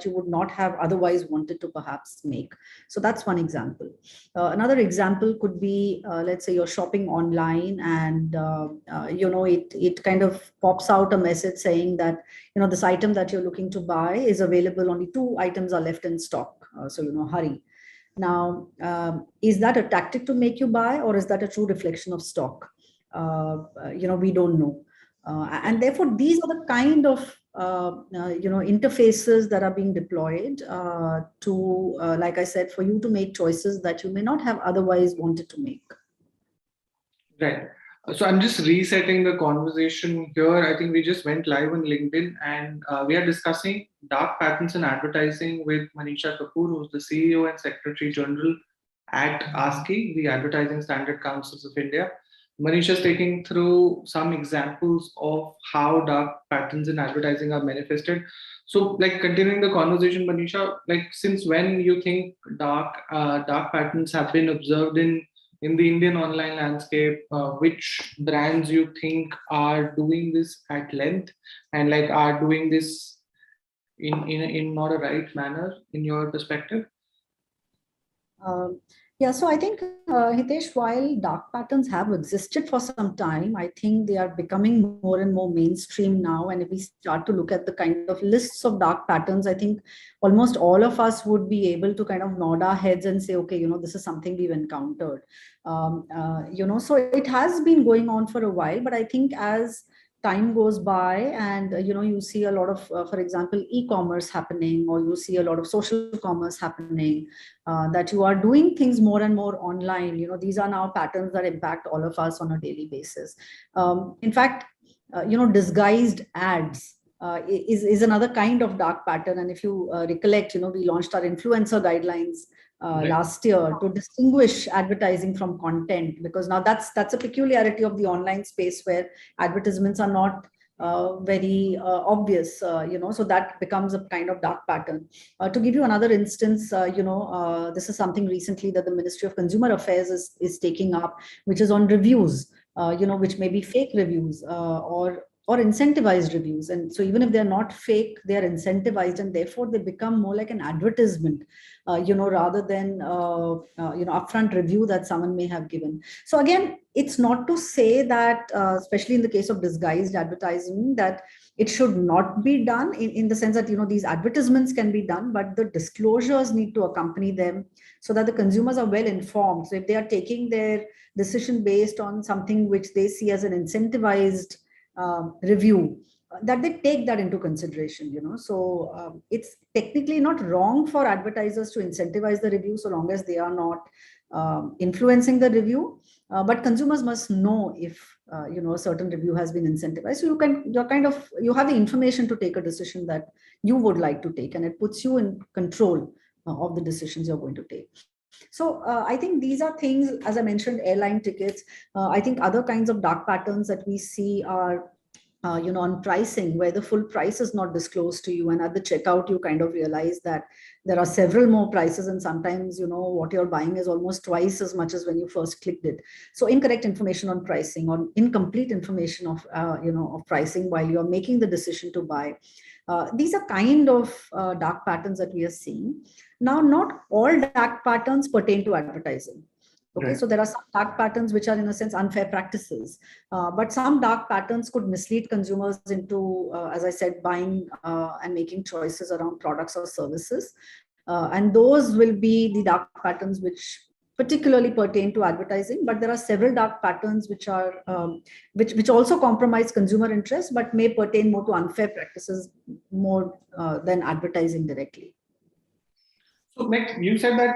you would not have otherwise wanted to perhaps make. So that's one example. Another example could be, let's say you're shopping online and, it kind of pops out a message saying that, this item that you're looking to buy is available, only 2 items are left in stock. So, hurry. Now, is that a tactic to make you buy, or is that a true reflection of stock? We don't know. And therefore, these are the kind of interfaces that are being deployed to, like I said, for you to make choices that you may not have otherwise wanted to make. Right. So I'm just resetting the conversation here. I think we just went live on LinkedIn, and we are discussing dark patterns in advertising with Manisha Kapoor, who's the CEO and Secretary General at ASCII, the Advertising Standard Councils of India. Manisha is taking through some examples of how dark patterns in advertising are manifested. So, continuing the conversation, Manisha, since when you think dark patterns have been observed in the Indian online landscape, which brands you think are doing this at length and are doing this in not a right manner in your perspective? Yeah, so I think, Hitesh, while dark patterns have existed for some time, I think they are becoming more and more mainstream now. And if we start to look at the kind of lists of dark patterns, I think almost all of us would be able to kind of nod our heads and say, okay, this is something we've encountered. So it has been going on for a while, but I think as time goes by and you see a lot of for example e-commerce happening, or you see a lot of social commerce happening, that you are doing things more and more online. These are now patterns that impact all of us on a daily basis. In fact, disguised ads is another kind of dark pattern. And if you recollect, we launched our influencer guidelines last year to distinguish advertising from content, because now that's a peculiarity of the online space where advertisements are not very obvious, so that becomes a kind of dark pattern. To give you another instance, this is something recently that the Ministry of Consumer Affairs is taking up, which is on reviews, which may be fake reviews, or incentivized reviews. And so even if they're not fake, they're incentivized, and therefore they become more like an advertisement, rather than, upfront review that someone may have given. So again, it's not to say that, especially in the case of disguised advertising, that it should not be done in the sense that, these advertisements can be done, but the disclosures need to accompany them so that the consumers are well informed. So if they are taking their decision based on something which they see as an incentivized review, that they take that into consideration. So it's technically not wrong for advertisers to incentivize the review so long as they are not influencing the review, but consumers must know if a certain review has been incentivized. So you have the information to take a decision that you would like to take, and it puts you in control of the decisions you're going to take. So I think these are things, as I mentioned, airline tickets. I think other kinds of dark patterns that we see are, on pricing, where the full price is not disclosed to you. And at the checkout, you kind of realize that there are several more prices. And sometimes, what you're buying is almost twice as much as when you first clicked it. So incorrect information on pricing, or incomplete information of, of pricing while you're making the decision to buy. These are kind of dark patterns that we are seeing. Now, not all dark patterns pertain to advertising. Okay, right. So there are some dark patterns which are, in a sense, unfair practices. But some dark patterns could mislead consumers into, as I said, buying and making choices around products or services. And those will be the dark patterns which particularly pertain to advertising. But there are several dark patterns which are which also compromise consumer interest, but may pertain more to unfair practices more than advertising directly. So, you said that,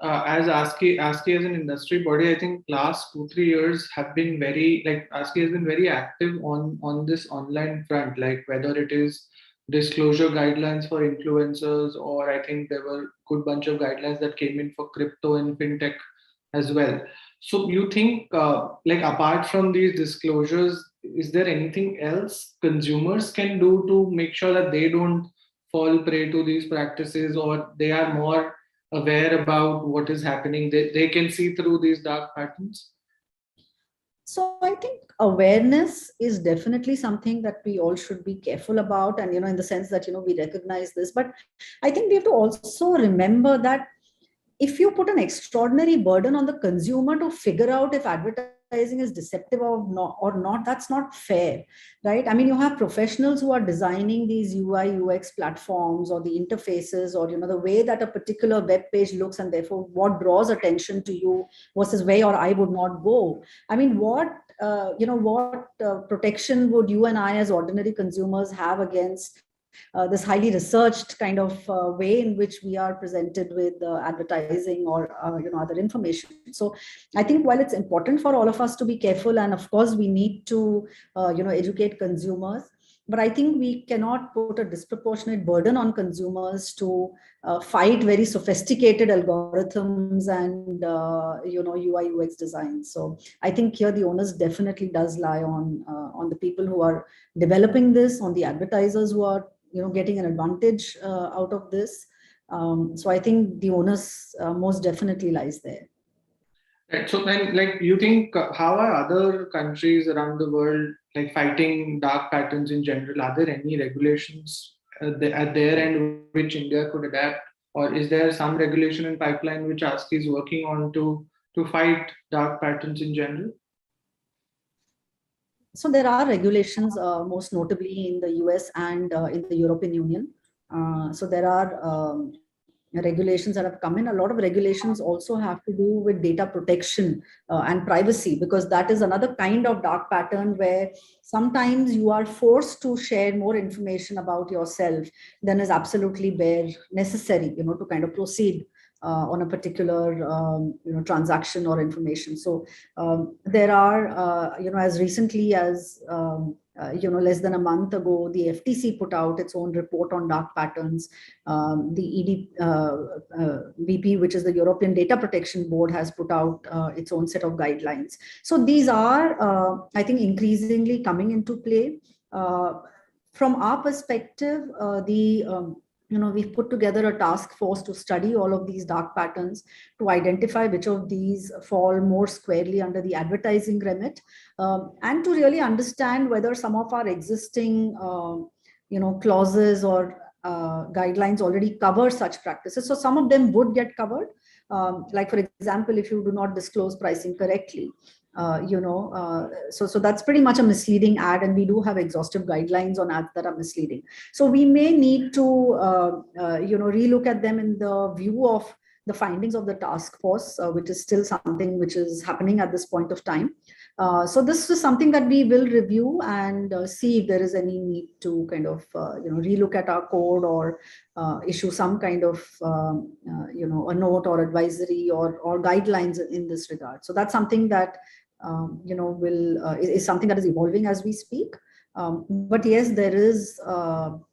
as ASCII as an industry body, I think last 2-3 years have been very, ASCII has been very active on this online front, whether it is disclosure guidelines for influencers, or I think there were a good bunch of guidelines that came in for crypto and fintech as well. So you think, apart from these disclosures, is there anything else consumers can do to make sure that they don't fall prey to these practices, or they are more aware about what is happening? They can see through these dark patterns? So I think awareness is definitely something that we all should be careful about, and in the sense that we recognize this. But I think we have to also remember that if you put an extraordinary burden on the consumer to figure out if advertising is deceptive or not, that's not fair, right? I mean, you have professionals who are designing these UI UX platforms, or the interfaces, or the way that a particular web page looks, and therefore what draws attention to you versus where your eye would not go. I mean, what protection would you and I as ordinary consumers have against this highly researched kind of way in which we are presented with advertising or other information? So I think while it's important for all of us to be careful, and of course we need to educate consumers, but I think we cannot put a disproportionate burden on consumers to fight very sophisticated algorithms and UI UX design. So I think here the onus definitely does lie on the people who are developing this, on the advertisers who are getting an advantage out of this. So I think the onus most definitely lies there. Right. So then, like, you think how are other countries around the world like fighting dark patterns in general? Are there any regulations at their end which India could adapt, or is there some regulation in pipeline which ASCII is working on to fight dark patterns in general? So there are regulations, most notably in the US and in the European Union. So there are regulations that have come in. A lot of regulations also have to do with data protection and privacy, because that is another kind of dark pattern where sometimes you are forced to share more information about yourself than is absolutely bare necessary, to kind of proceed on a particular transaction or information. So there are as recently as less than a month ago, the FTC put out its own report on dark patterns. The EDBP, which is the European Data Protection Board, has put out its own set of guidelines. So these are, I think, increasingly coming into play. From our perspective, we've put together a task force to study all of these dark patterns, to identify which of these fall more squarely under the advertising remit, and to really understand whether some of our existing clauses or guidelines already cover such practices. So some of them would get covered, like for example, if you do not disclose pricing correctly, so that's pretty much a misleading ad, and we do have exhaustive guidelines on ads that are misleading. So we may need to relook at them in the view of the findings of the task force, which is still something which is happening at this point of time. So this is something that we will review and see if there is any need to kind of relook at our code, or issue some kind of a note or advisory or guidelines in this regard. So that's something that is something that is evolving as we speak. But yes, there is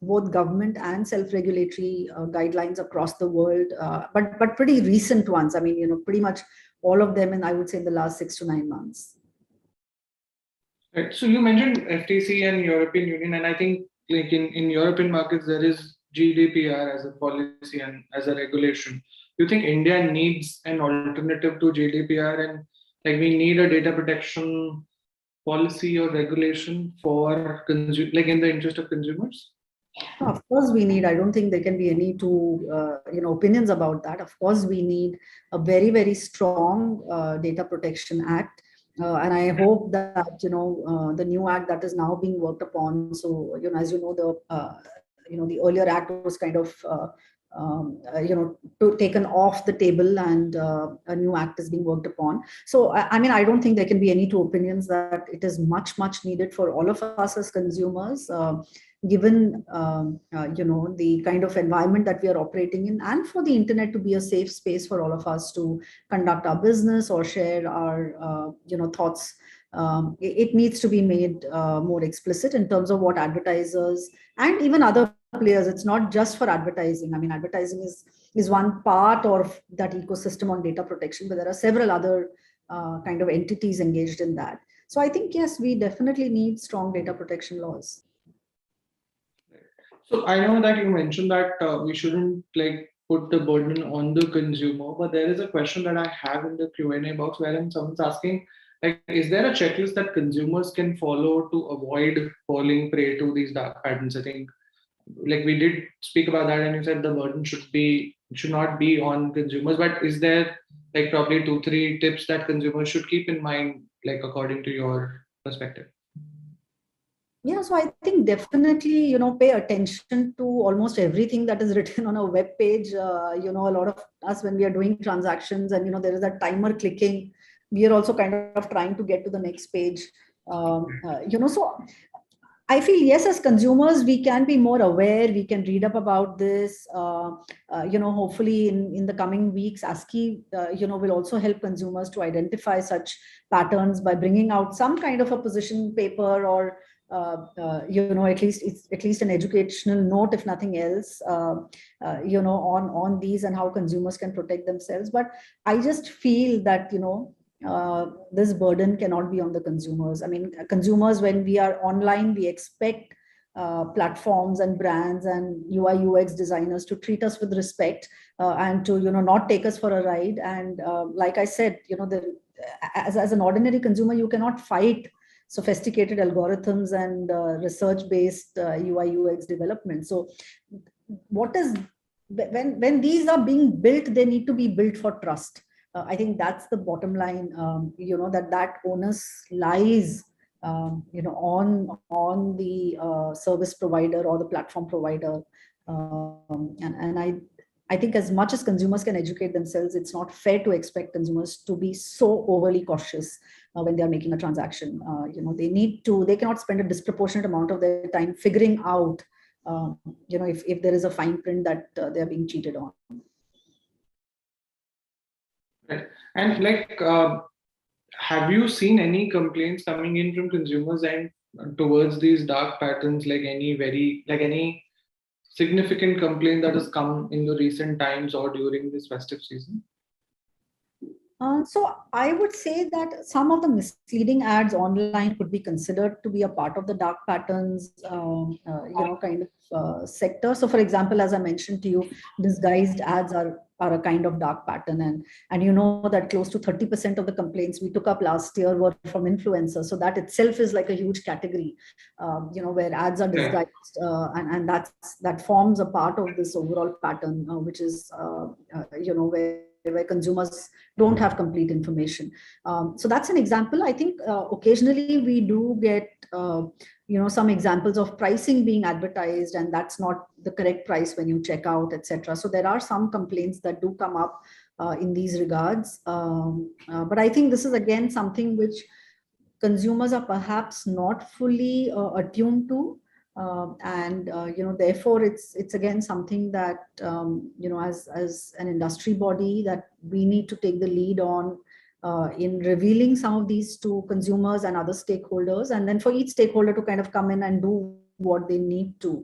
both government and self-regulatory guidelines across the world, but pretty recent ones. I mean, pretty much all of them, and I would say in the last 6 to 9 months. Right. So you mentioned FTC and European Union, and I think like in European markets there is GDPR as a policy and as a regulation. Do you think India needs an alternative to GDPR, and like we need a data protection policy or regulation for like in the interest of consumers? Of course we need. I don't think there can be any two opinions about that. Of course we need a very, very strong data protection act. And I hope that the new act that is now being worked upon. So as you know, the earlier act was kind of taken off the table, and a new act is being worked upon. So I mean, I don't think there can be any two opinions that it is much, much needed for all of us as consumers, given the kind of environment that we are operating in, and for the internet to be a safe space for all of us to conduct our business or share our thoughts. It needs to be made more explicit in terms of what advertisers and even other players. It's not just for advertising. I mean, advertising is one part of that ecosystem on data protection, but there are several other kind of entities engaged in that. So I think, yes, we definitely need strong data protection laws. So I know that you mentioned that we shouldn't like put the burden on the consumer, but there is a question that I have in the Q&A box wherein someone's asking Like, is there a checklist that consumers can follow to avoid falling prey to these dark patterns? I think, like we did speak about that, and you said the burden should not be on consumers. But is there like probably 2-3 tips that consumers should keep in mind, like according to your perspective? Yeah, so I think definitely, pay attention to almost everything that is written on a web page. A lot of us, when we are doing transactions and, there is a timer clicking, we are also kind of trying to get to the next page. So I feel, yes, as consumers, we can be more aware. We can read up about this. Hopefully in the coming weeks, ASCII, will also help consumers to identify such patterns by bringing out some kind of a position paper or, at least an educational note, if nothing else, on these and how consumers can protect themselves. But I just feel that, this burden cannot be on the consumers. I mean, consumers, when we are online, we expect platforms and brands and UI UX designers to treat us with respect, and to not take us for a ride. And like I said, as an ordinary consumer, you cannot fight sophisticated algorithms and research based UI UX development. So what is when these are being built, they need to be built for trust. I think that's the bottom line. That onus lies, on the service provider or the platform provider. I think as much as consumers can educate themselves, it's not fair to expect consumers to be so overly cautious when they are making a transaction. They cannot spend a disproportionate amount of their time figuring out, if there is a fine print that they are being cheated on. Right. And like, have you seen any complaints coming in from consumers and towards these dark patterns? Like any significant complaint that has come in the recent times or during this festive season? So I would say that some of the misleading ads online could be considered to be a part of the dark patterns, kind of sector. So, for example, as I mentioned to you, disguised ads are a kind of dark pattern, and that close to 30% of the complaints we took up last year were from influencers. So that itself is like a huge category, where ads are disguised, and that forms a part of this overall pattern, which is where consumers don't have complete information. So that's an example. I think occasionally we do get some examples of pricing being advertised, and that's not the correct price when you check out, etc. So there are some complaints that do come up in these regards. But I think this is again something which consumers are perhaps not fully attuned to. Therefore it's again something that as an industry body, that we need to take the lead on, in revealing some of these to consumers and other stakeholders, and then for each stakeholder to kind of come in and do what they need to,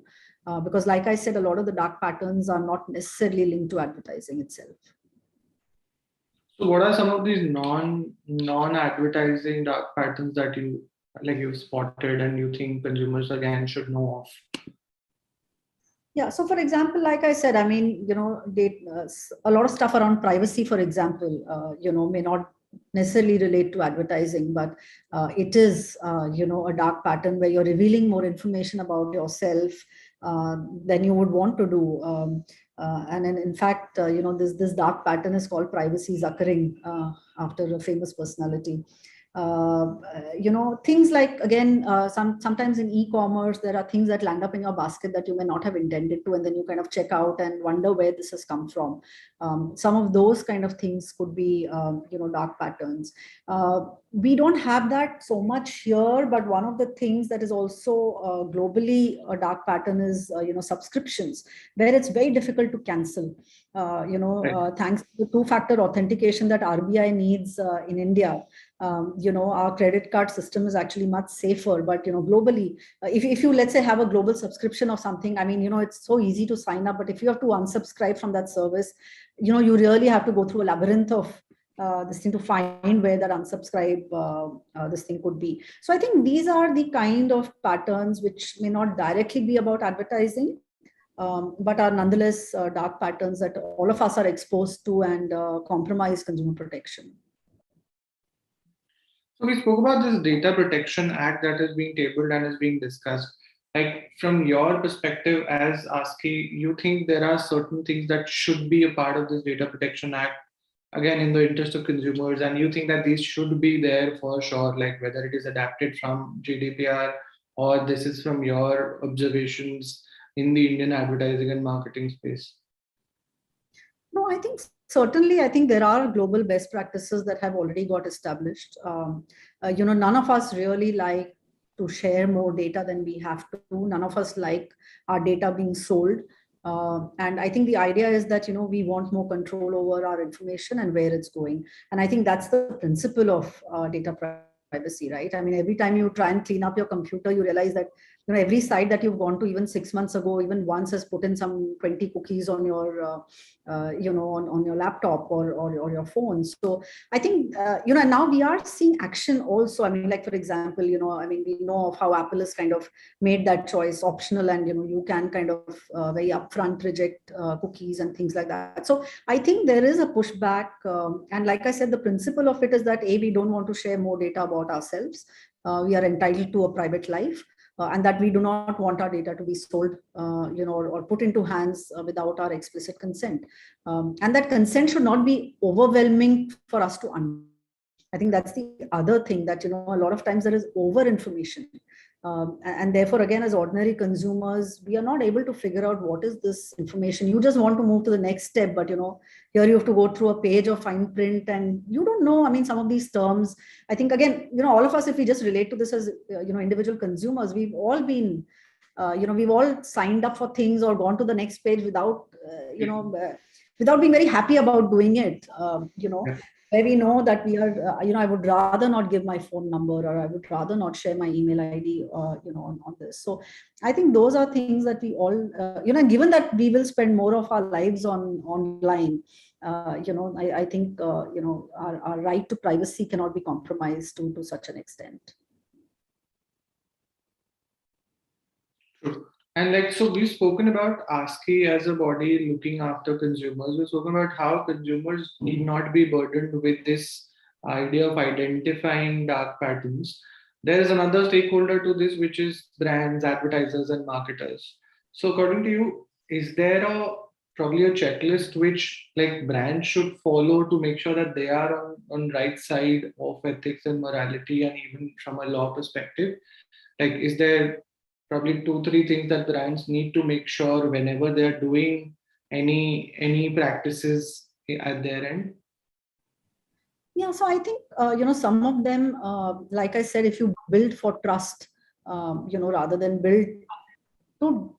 because like I said, a lot of the dark patterns are not necessarily linked to advertising itself. So what are some of these non-advertising dark patterns that you've spotted and you think consumers again should know of? Yeah. So, for example, like I said, I mean, a lot of stuff around privacy, for example, may not necessarily relate to advertising, but it is, a dark pattern where you're revealing more information about yourself than you would want to do. And then, in fact, this dark pattern is called privacy zuckering, after a famous personality. Things like, again, sometimes in e-commerce there are things that land up in your basket that you may not have intended to, and then you kind of check out and wonder where this has come from. Some of those kind of things could be dark patterns. We don't have that so much here, but one of the things that is also globally a dark pattern is subscriptions, where it's very difficult to cancel. Thanks to the two-factor authentication that RBI needs in India. Our credit card system is actually much safer, but globally, if you, let's say, have a global subscription of something, I mean, it's so easy to sign up, but if you have to unsubscribe from that service, you really have to go through a labyrinth of this thing to find where that unsubscribe this thing could be. So I think these are the kind of patterns which may not directly be about advertising, but are nonetheless dark patterns that all of us are exposed to and compromise consumer protection. So we spoke about this Data Protection Act that is being tabled and is being discussed. Like from your perspective as ASCII, you think there are certain things that should be a part of this Data Protection Act, again in the interest of consumers, and you think that these should be there for sure, like whether it is adapted from GDPR or this is from your observations in the Indian advertising and marketing space? No, I think certainly, I think there are global best practices that have already got established. None of us really like to share more data than we have to. None of us like our data being sold. And I think the idea is that, we want more control over our information and where it's going. And I think that's the principle of data privacy, right? I mean, every time you try and clean up your computer, you realize that every site that you've gone to even 6 months ago, even once has put in some 20 cookies on your on your laptop or your phone. So I think and now we are seeing action also. I mean, like, for example, I mean, we know of how Apple has kind of made that choice optional, and you can kind of very upfront reject cookies and things like that. So I think there is a pushback, and like I said, the principle of it is that we don't want to share more data about ourselves. We are entitled to a private life. And that we do not want our data to be sold, or put into hands without our explicit consent. And that consent should not be overwhelming for us to understand. I think that's the other thing, that, a lot of times there is over information. And therefore, again, as ordinary consumers, we are not able to figure out what is this information. You just want to move to the next step, but, here you have to go through a page of fine print and you don't know. I mean, some of these terms, I think, again, all of us, if we just relate to this as, individual consumers, we've all been, we've all signed up for things or gone to the next page without, without being very happy about doing it, Yeah. where we know that we are, I would rather not give my phone number, or I would rather not share my email ID, on this. So I think those are things that we all, given that we will spend more of our lives online, I think, our right to privacy cannot be compromised to such an extent. True. And like, so we've spoken about ASCII as a body looking after consumers. We've spoken about how consumers need not be burdened with this idea of identifying dark patterns. There is another stakeholder to this, which is brands, advertisers, and marketers. So according to you, is there probably a checklist which like brands should follow to make sure that they are on right side of ethics and morality, and even from a law perspective? Like, is there probably two, three things that brands need to make sure whenever they're doing any practices at their end? Yeah, so I think, some of them, like I said, if you build for trust, rather than build to,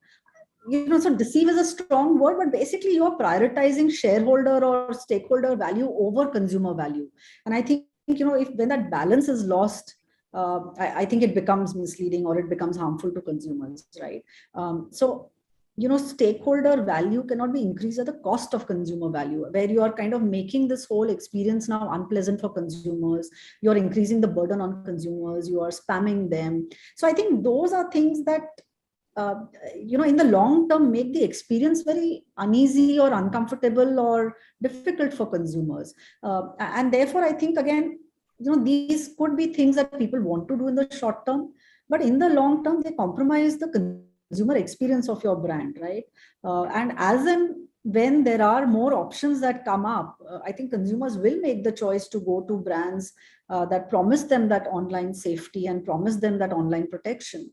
so deceive is a strong word, but basically you're prioritizing shareholder or stakeholder value over consumer value. And I think, if when that balance is lost, I think it becomes misleading, or it becomes harmful to consumers, right? So, stakeholder value cannot be increased at the cost of consumer value, where you are kind of making this whole experience now unpleasant for consumers. You're increasing the burden on consumers, you are spamming them. So I think those are things that, in the long term, make the experience very uneasy or uncomfortable or difficult for consumers. And therefore, I think, again, these could be things that people want to do in the short term, but in the long term, they compromise the consumer experience of your brand, right? And as and when there are more options that come up, I think consumers will make the choice to go to brands that promise them that online safety and promise them that online protection.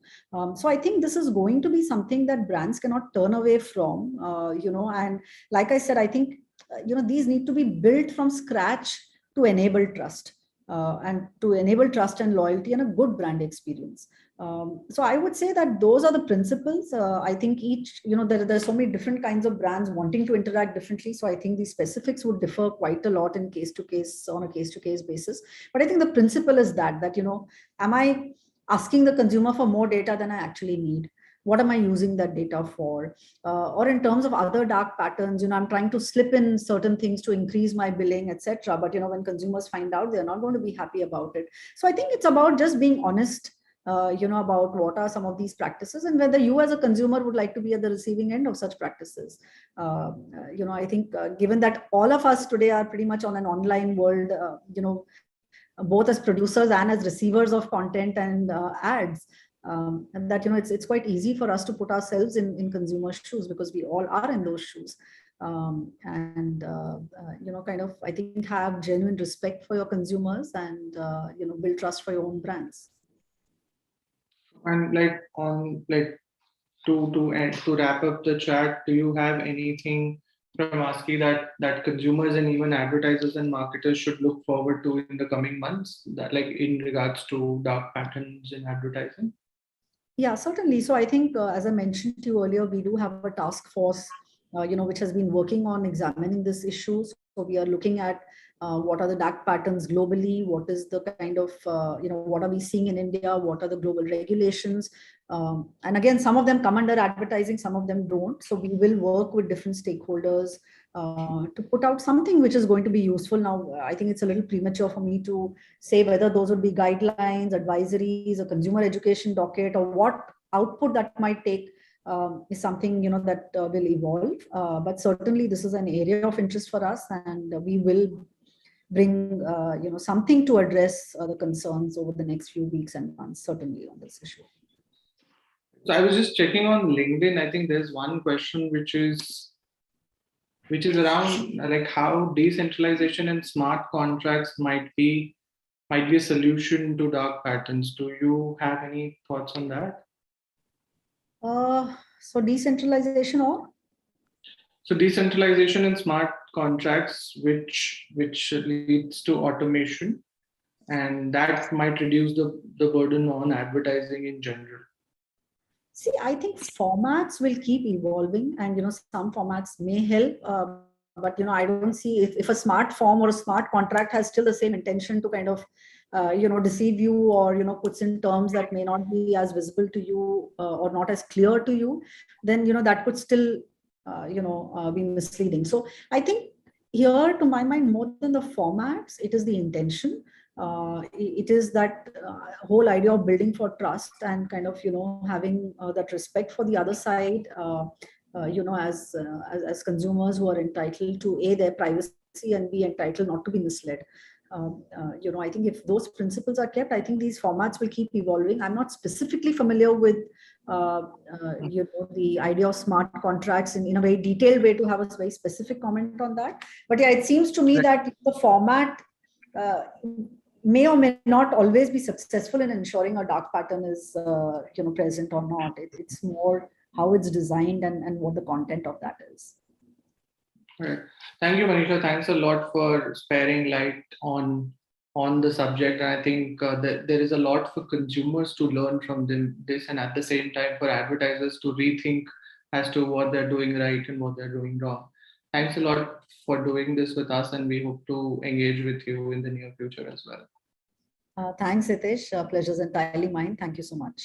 So I think this is going to be something that brands cannot turn away from, and like I said, I think, these need to be built from scratch to enable trust. And to enable trust and loyalty and a good brand experience. So I would say that those are the principles. I think each, there's so many different kinds of brands wanting to interact differently. So I think the specifics would differ quite a lot in case to case, on a case to case basis. But I think the principle is that, am I asking the consumer for more data than I actually need? What am I using that data for? Or in terms of other dark patterns, I'm trying to slip in certain things to increase my billing, etc. But, when consumers find out, they're not going to be happy about it. So I think it's about just being honest, about what are some of these practices, and whether you as a consumer would like to be at the receiving end of such practices. I think, given that all of us today are pretty much on an online world, both as producers and as receivers of content and ads. And that, it's quite easy for us to put ourselves in consumer shoes, because we all are in those shoes. And kind of, I think, have genuine respect for your consumers, and build trust for your own brands. And to wrap up the chat, do you have anything from ASCII that consumers and even advertisers and marketers should look forward to in the coming months, that like in regards to dark patterns in advertising? Yeah, certainly. So I think, as I mentioned to you earlier, we do have a task force, which has been working on examining this issue. So we are looking at what are the dark patterns globally, what is the kind of, what are we seeing in India, what are the global regulations. And again, some of them come under advertising, some of them don't. So we will work with different stakeholders to put out something which is going to be useful. Now, I think it's a little premature for me to say whether those would be guidelines, advisories, a consumer education docket, or what output that might take. Is something that will evolve. But certainly, this is an area of interest for us, and we will bring something to address the concerns over the next few weeks and months, certainly on this issue. So I was just checking on LinkedIn. I think there's one question which is around like how decentralization and smart contracts might be a solution to dark patterns. Do you have any thoughts on that? So decentralization, or? So decentralization and smart contracts, which leads to automation, and that might reduce the burden on advertising in general. See, I think formats will keep evolving, and some formats may help, but I don't see if a smart form or a smart contract has still the same intention to kind of deceive you, or puts in terms that may not be as visible to you, or not as clear to you, then that could still be misleading. So I think here, to my mind, more than the formats, it is the intention. It is that whole idea of building for trust, and kind of having that respect for the other side, as consumers who are entitled to their privacy, and be entitled not to be misled. I think if those principles are kept, I think these formats will keep evolving. I'm not specifically familiar with the idea of smart contracts in a very detailed way to have a very specific comment on that. But yeah, it seems to me that the format may or may not always be successful in ensuring a dark pattern is present or not. It's more how it's designed and what the content of that is. Right. Thank you, Manisha. Thanks a lot for sparing light on the subject. And I think that there is a lot for consumers to learn from this, and at the same time for advertisers to rethink as to what they're doing right and what they're doing wrong. Thanks a lot for doing this with us, and we hope to engage with you in the near future as well. Thanks, Hitesh. Pleasure's entirely mine. Thank you so much.